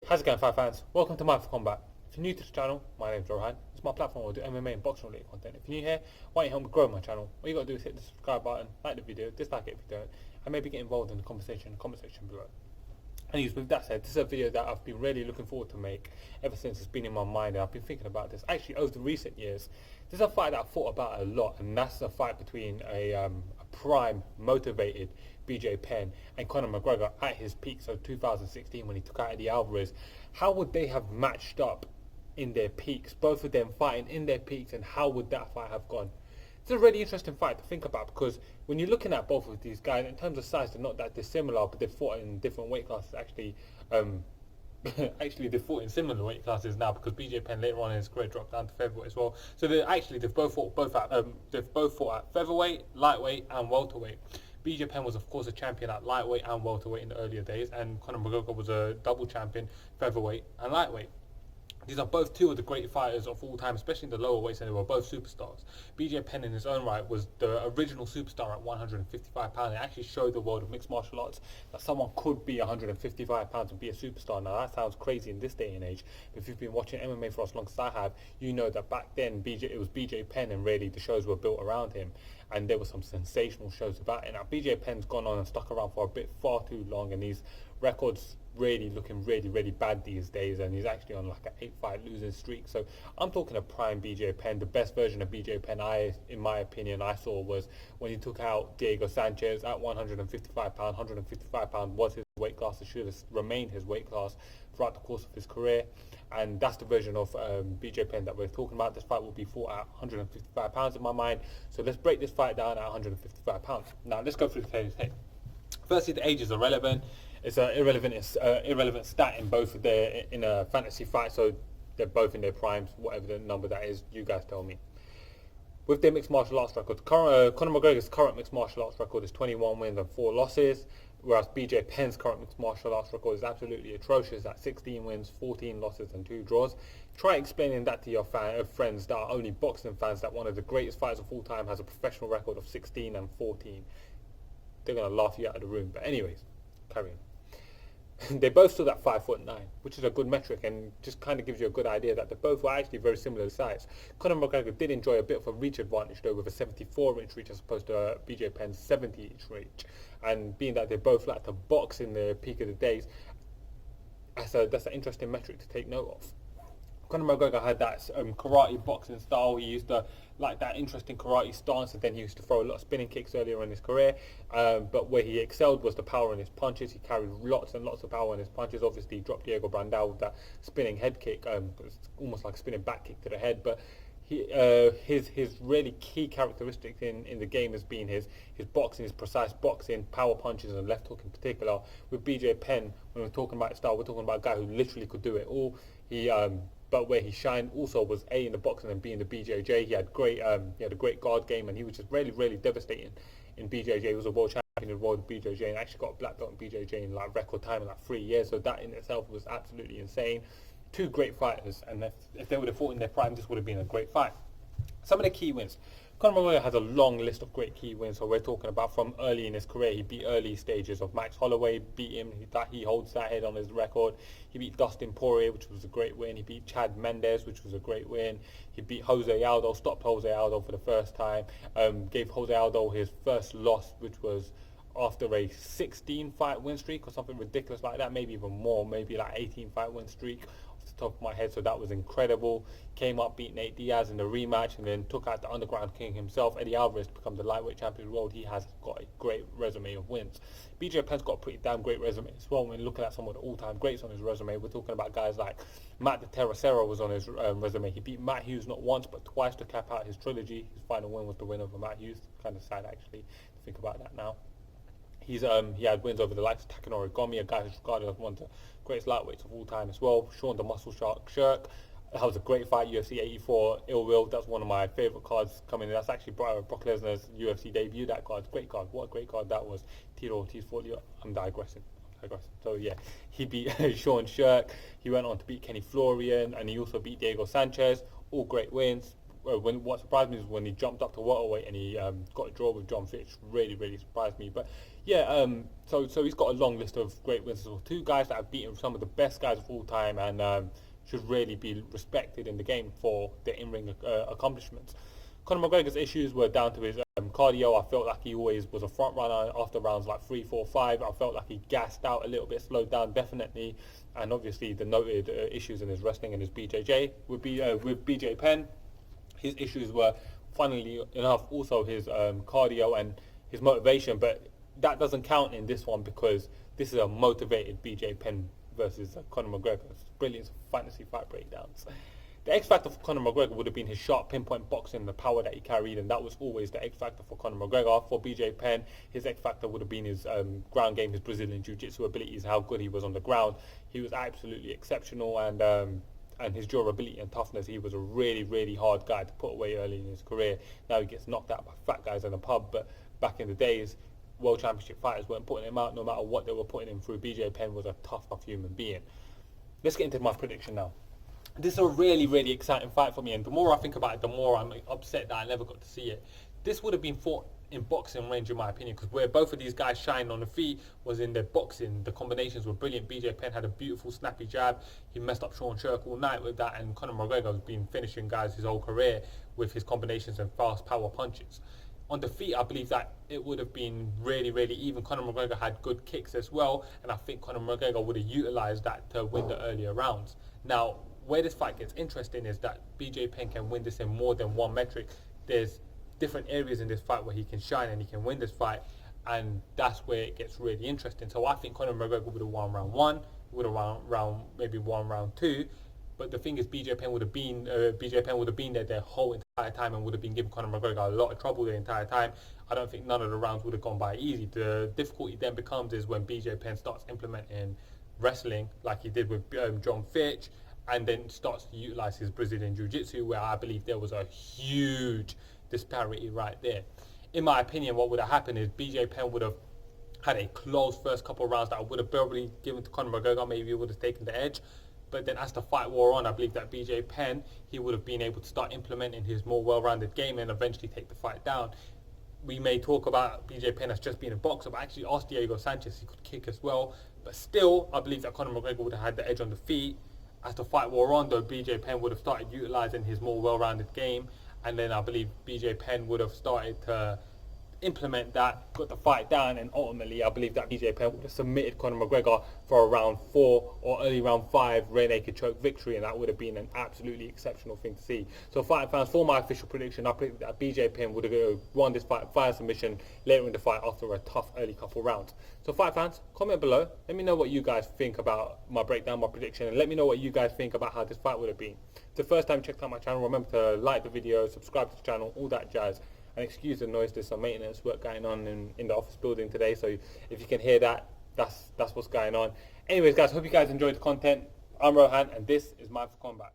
How's it going, fight fans? Welcome to mindforcombat. If you're new to the channel, my name's Rohan. It's my platform where I do MMA and boxing related content. If you're new here, why don't you help me grow my channel? All you gotta do is hit the subscribe button, like the video, dislike it if you don't, and maybe get involved in the conversation in the comment section below. Anyways, with that said, this is a video that I've been really looking forward to make ever since it's been in my mind, and I've been thinking about this actually over the recent years. This is a fight that I've thought about a lot, and that's a fight between a prime, motivated BJ Penn and Conor McGregor at his peak, so 2016 when he took out Eddie Alvarez. How would they have matched up in their peaks, both of them fighting in their peaks, and how would that fight have gone? It's a really interesting fight to think about, because when you're looking at both of these guys, in terms of size, they're not that dissimilar, but they've fought in different weight classes. Actually, they've fought in similar weight classes now, because BJ Penn later on in his career dropped down to featherweight as well. So they've both fought at featherweight, lightweight, and welterweight. BJ Penn was, of course, a champion at lightweight and welterweight in the earlier days, and Conor McGregor was a double champion, featherweight and lightweight. These are both two of the great fighters of all time, especially in the lower weights, and they were both superstars. BJ Penn in his own right was the original superstar at 155 pounds. It actually showed the world of mixed martial arts that someone could be 155 pounds and be a superstar. Now that sounds crazy in this day and age, but if you've been watching MMA for as long as I have, you know that back then it was BJ Penn, and really the shows were built around him, and there were some sensational shows about it. Now BJ Penn's gone on and stuck around for a bit far too long, and these records really looking really bad these days, and he's actually on like an 8-fight losing streak. So I'm talking a prime BJ Penn. The best version of BJ Penn, in my opinion, I saw was when he took out Diego Sanchez at 155 pounds. 155 pounds was his weight class. It should have remained his weight class throughout the course of his career, and that's the version of BJ Penn that we're talking about. This fight will be fought at 155 pounds in my mind. So let's break this fight down at 155 pounds. Now let's go through the players here. Firstly, the age is irrelevant. It's an irrelevant stat in both of in a fantasy fight, so they're both in their primes, whatever the number that is, you guys tell me. With their mixed martial arts record, Conor McGregor's current mixed martial arts record is 21 wins and 4 losses, whereas BJ Penn's current mixed martial arts record is absolutely atrocious at 16 wins, 14 losses and 2 draws. Try explaining that to your friends that are only boxing fans, that one of the greatest fighters of all time has a professional record of 16 and 14. They're going to laugh you out of the room, but anyways, carry on. They both stood at 5'9", which is a good metric, and just kind of gives you a good idea that they both were actually very similar size. Conor McGregor did enjoy a bit of a reach advantage though, with a 74-inch reach as opposed to BJ Penn's 70-inch reach, and being that they both like to box in the peak of the days, that's an interesting metric to take note of. Conor McGregor had that karate boxing style. He used to like that interesting karate stance, and then he used to throw a lot of spinning kicks earlier in his career. But where he excelled was the power in his punches. He carried lots and lots of power in his punches. Obviously, he dropped Diego Brandao with that spinning head kick. It's almost like a spinning back kick to the head. But his really key characteristics in the game has been his boxing, his precise boxing, power punches and left hook in particular. With BJ Penn, when we're talking about style, we're talking about a guy who literally could do it all. But where he shined also was A, in the boxing, and B, in the BJJ. He had a great guard game, and he was just really devastating in BJJ. He was a world champion in the world of BJJ, and actually got a black belt in BJJ in like record time in like 3 years. So that in itself was absolutely insane. Two great fighters, and if they would have fought in their prime, this would have been a great fight. Some of the key wins. Conor McGregor has a long list of great key wins, so we're talking about from early in his career. He beat early stages of Max Holloway, beat him, he holds that head on his record. He beat Dustin Poirier, which was a great win. He beat Chad Mendes, which was a great win. He beat Jose Aldo, stopped Jose Aldo for the first time, gave Jose Aldo his first loss, which was after a 16-fight win streak or something ridiculous like that, maybe even more, maybe like 18-fight win streak off the top of my head. So that was incredible. Came up, beat Nate Diaz in the rematch, and then took out the underground king himself, Eddie Alvarez, to become the lightweight champion of the world. He has got a great resume of wins. BJ Penn's got a pretty damn great resume as well. When looking at some of the all-time greats on his resume, we're talking about guys like Matt the Terracero was on his resume. He beat Matt Hughes not once but twice to cap out his trilogy. His final win was the win over Matt Hughes. Kind of sad actually to think about that now. He had wins over the likes of Takanori Gomi, a guy who's regarded as one of the greatest lightweights of all time as well. Sean the Muscle Shark Shirk. That was a great fight, UFC 84, Ill Will. That's one of my favourite cards coming in. That's actually Brock Lesnar's UFC debut, that card. Great card. What a great card that was. Tito Ortiz fought Leo. I'm digressing. So yeah, he beat Sean Shirk. He went on to beat Kenny Florian, and he also beat Diego Sanchez. All great wins. what surprised me is when he jumped up to welterweight and he got a draw with John Fitch. Really surprised me. But yeah, so he's got a long list of great wins. So two guys that have beaten some of the best guys of all time and should really be respected in the game for their in-ring accomplishments. Conor McGregor's issues were down to his cardio. I felt like he always was a front runner after rounds like 3, 4, 5. I felt like he gassed out a little bit, slowed down definitely, and obviously the noted issues in his wrestling and his BJJ with BJ Penn. His issues were, funnily enough, also his cardio and his motivation, but that doesn't count in this one because this is a motivated BJ Penn versus Conor McGregor. It's brilliant fantasy fight breakdowns. The X factor for Conor McGregor would have been his sharp pinpoint boxing, the power that he carried, and that was always the X factor for Conor McGregor. For BJ Penn, his X factor would have been his ground game, his Brazilian Jiu-Jitsu abilities, how good he was on the ground. He was absolutely exceptional, and his durability and toughness. He was a really hard guy to put away early in his career. Now he gets knocked out by fat guys in a pub, but back in the days, World Championship fighters weren't putting him out no matter what they were putting him through. BJ Penn was a tough human being. Let's get into my prediction now. This is a really exciting fight for me, and the more I think about it, the more I'm upset that I never got to see it. This would have been fought in boxing range, in my opinion, because where both of these guys shine on the feet was in their boxing. The combinations were brilliant. BJ Penn had a beautiful snappy jab. He messed up Sean Sherk all night with that, and Conor McGregor has been finishing guys his whole career with his combinations and fast power punches. On the feet, I believe that it would have been really even. Conor McGregor had good kicks as well, and I think Conor McGregor would have utilised that to win the earlier rounds. Now, where this fight gets interesting is that BJ Penn can win this in more than one metric. There's different areas in this fight where he can shine and he can win this fight, and that's where it gets really interesting. So I think Conor McGregor would have won round 1, would have won maybe round 2, but the thing is BJ Penn would have been there the whole entire time and would have been giving Conor McGregor a lot of trouble the entire time. I don't think none of the rounds would have gone by easy. The difficulty then becomes is when BJ Penn starts implementing wrestling like he did with John Fitch, and then starts to utilise his Brazilian Jiu-Jitsu, where I believe there was a huge disparity right there. In my opinion, what would have happened is BJ Penn would have had a close first couple of rounds that I would have probably given to Conor McGregor. Maybe he would have taken the edge. But then as the fight wore on, I believe that BJ Penn, he would have been able to start implementing his more well-rounded game and eventually take the fight down. We may talk about BJ Penn as just being a boxer, but actually ask Diego Sanchez, he could kick as well. But still, I believe that Conor McGregor would have had the edge on the feet. As the fight wore on, though, BJ Penn would have started utilising his more well-rounded game, and then I believe BJ Penn would have started to implement that, got the fight down, and ultimately I believe that BJ Penn would have submitted Conor McGregor for a round 4 or early round 5 rear naked choke victory, and that would have been an absolutely exceptional thing to see. So fighting fans, for my official prediction, I predict that BJ Penn would have won this fight via submission later in the fight after a tough early couple rounds. So fight fans, comment below, let me know what you guys think about my breakdown, my prediction, and let me know what you guys think about how this fight would have been. If it's the first time you checked out my channel, remember to like the video, subscribe to the channel, all that jazz. And excuse the noise, there's some maintenance work going on in the office building today, so if you can hear that, that's what's going on. Anyways guys, hope you guys enjoyed the content. I'm Rohan and this is Mindful Combat.